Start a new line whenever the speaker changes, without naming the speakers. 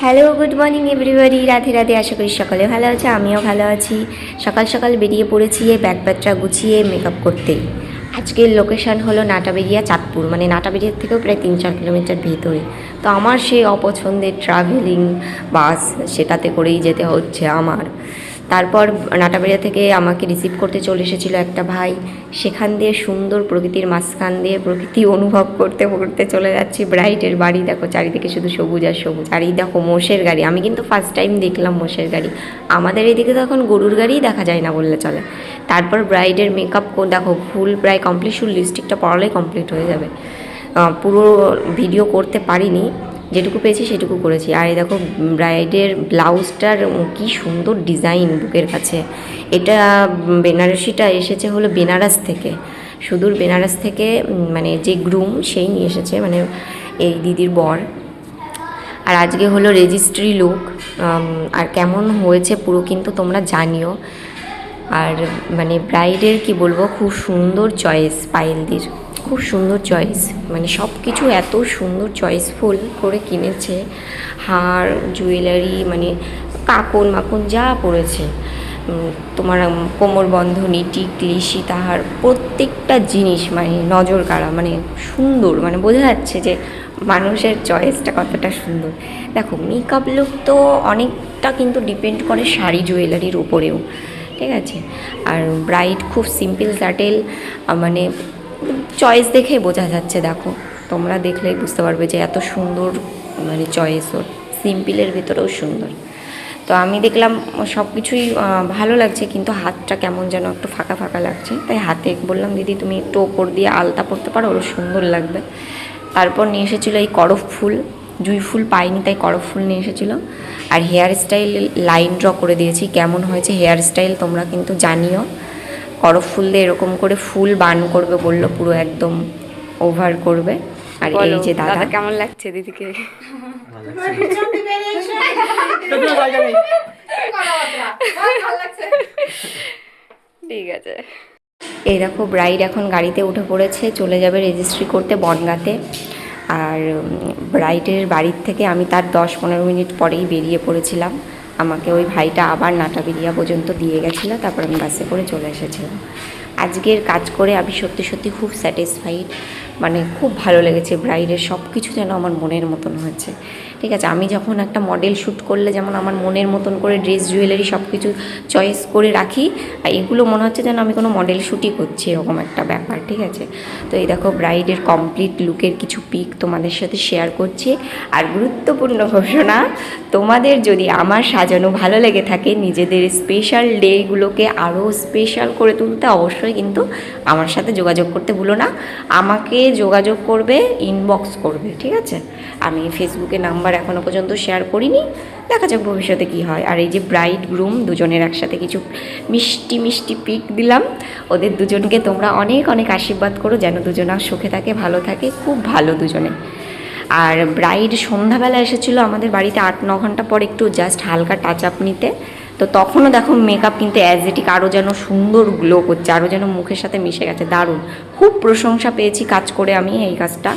Hello, good morning everybody. Radhe Radhe. আশা করি সকালে ভালো আছে, আমিও ভালো আছি। সকাল সকাল বেরিয়ে পড়েছি এই ব্যাগপ্যাকটা গুছিয়ে মেকআপ করতে। আজকের লোকেশান হলো নাটাবেরিয়া, চাঁদপুর, মানে নাটাবেরিয়ার থেকেও প্রায় 3-4 কিলোমিটার ভেতরে। তো আমার সেই অপছন্দের ট্রাভেলিং বাস, সেটাতে করেই যেতে হচ্ছে আমার। তারপর নাটাবেরিয়া থেকে আমাকে রিসিভ করতে চলে এসেছিলো একটা ভাই। সেখান দিয়ে সুন্দর প্রকৃতির মাঝখান দিয়ে প্রকৃতি অনুভব করতে করতে চলে যাচ্ছি ব্রাইডের বাড়ি। দেখো চারিদিকে শুধু সবুজ আর সবুজ। আর এই দেখো মোষের গাড়ি, আমি কিন্তু ফার্স্ট টাইম দেখলাম মোষের গাড়ি। আমাদের এদিকে তো এখন গরুর গাড়িই দেখা যায় না বললে চলে। তারপর ব্রাইডের মেকআপ দেখো ফুল প্রায় কমপ্লিট, শুধু লিপস্টিকটা পরালেই কমপ্লিট হয়ে যাবে। পুরো ভিডিও করতে পারিনি, যেটুকু পেয়েছি সেটুকু করেছি। আর এই দেখো ব্রাইডের ব্লাউজটার কি সুন্দর ডিজাইন বুকের কাছে। এটা বেনারসিটা এসেছে হলো বেনারস থেকে, সুদূর বেনারস থেকে, মানে যে গ্রুম সেই নিয়ে এসেছে, মানে এই দিদির বর। আর আজকে হলো রেজিস্ট্রি লুক। আর কেমন হয়েছে পুরো কিন্তু তোমরা জানিও। আর মানে ব্রাইডের কি বলবো, খুব সুন্দর চয়েস পায়েলদির, খুব সুন্দর চয়েস, মানে সব কিছু এত সুন্দর চয়েসফুল করে কিনেছে। হার, জুয়েলারি, মানে কাকন মাখন যা পড়েছে, তোমার কোমর বন্ধনী, টিকলি, সীতাহার, প্রত্যেকটা জিনিস মানে নজর কাড়া, মানে সুন্দর, মানে বোঝা যাচ্ছে যে মানুষের চয়েসটা কতটা সুন্দর। দেখো মেকআপ লুক তো অনেকটা কিন্তু ডিপেন্ড করে শাড়ি জুয়েলারির উপরেও, ঠিক আছে। আর ব্রাইড খুব সিম্পল স্যাটেল, মানে চয়েস দেখে বোঝা যাচ্ছে। দেখো তোমরা দেখলেই বুঝতে পারবে যে এত সুন্দর, মানে চয়েস ওর, সিম্পলের ভিতরেও সুন্দর। তো আমি দেখলাম সব কিছুই ভালো লাগছে, কিন্তু হাতটা কেমন যেন একটু ফাঁকা ফাঁকা লাগছে, তাই হাতে বললাম দিদি তুমি একটু ওপর দিয়ে আলতা পরতে পারো, ওরও সুন্দর লাগবে। তারপর নিয়ে এসেছিলো এই করফ ফুল, জুঁই ফুল পাইনি তাই করফ ফুল নিয়ে এসেছিলো। আর হেয়ার স্টাইল লাইন ড্র করে দিয়েছি। কেমন হয়েছে হেয়ার স্টাইল তোমরা কিন্তু জানিও। করফ ফুল দিয়ে এরকম করে ফুল বান করবে বললো, পুরো একদম ওভার করবে। আর এই যে দাদা, কেমন লাগছে দিদিকে? ঠিক আছে। এই দেখো ব্রাইড এখন গাড়িতে উঠে পড়েছে, চলে যাবে রেজিস্ট্রি করতে বনগাঁতে। আর ব্রাইডের বাড়ির থেকে আমি তার 10-15 মিনিট পরেই বেরিয়ে পড়েছিলাম। আমাকে ওই ভাইটা আবার নাটাবেরিয়া পর্যন্ত দিয়ে গেছিলো, তারপর আমি বাসে করে চলে এসেছিলাম। আজকের কাজ করে আমি সত্যি সত্যি খুব স্যাটিসফাইড, মানে খুব ভালো লেগেছে। ব্রাইডের সব কিছু যেন আমার মনের মতন হয়েছে, ঠিক আছে। আমি যখন একটা মডেল শ্যুট করলে যেমন আমার মনের মতন করে ড্রেস জুয়েলারি সব কিছু চয়েস করে রাখি, আর এগুলো মনে হচ্ছে যেন আমি কোনো মডেল শ্যুটই করছি, এরকম একটা ব্যাপার, ঠিক আছে। তো এই দেখো ব্রাইডের কমপ্লিট লুকের কিছু পিক তোমাদের সাথে শেয়ার করছি। আর গুরুত্বপূর্ণ ঘোষণা, তোমাদের যদি আমার সাজানো ভালো লেগে থাকে, নিজেদের স্পেশাল ডেগুলোকে আরও স্পেশাল করে তুলতে অবশ্যই কিন্তু আমার সাথে যোগাযোগ করতে ভুলো না। আমাকে যোগাযোগ করবে, ইনবক্স করবে, ঠিক আছে। আমি ফেসবুকে নাম্বার এখনও পর্যন্ত শেয়ার করিনি, দেখা যাক ভবিষ্যতে কী হয়। আর এই যে ব্রাইড গ্রুম দুজনের একসাথে কিছু মিষ্টি মিষ্টি পিক দিলাম। ওদের দুজনকে তোমরা অনেক অনেক আশীর্বাদ করো যেন দুজনা সুখে থাকে, ভালো থাকে, খুব ভালো দুজনে। আর ব্রাইড সন্ধ্যাবেলা এসেছিলো আমাদের বাড়িতে 8-9 ঘন্টা পর, একটু জাস্ট হালকা টাচ আপ নিতে। তো তখনও দেখো মেকআপ কিন্তু অ্যাজেটিক আরও যেন সুন্দর গ্লো করছে, আরও যেন মুখের সাথে মিশে গেছে, দারুণ। খুব প্রশংসা পেয়েছি কাজ করে আমি এই কাজটা।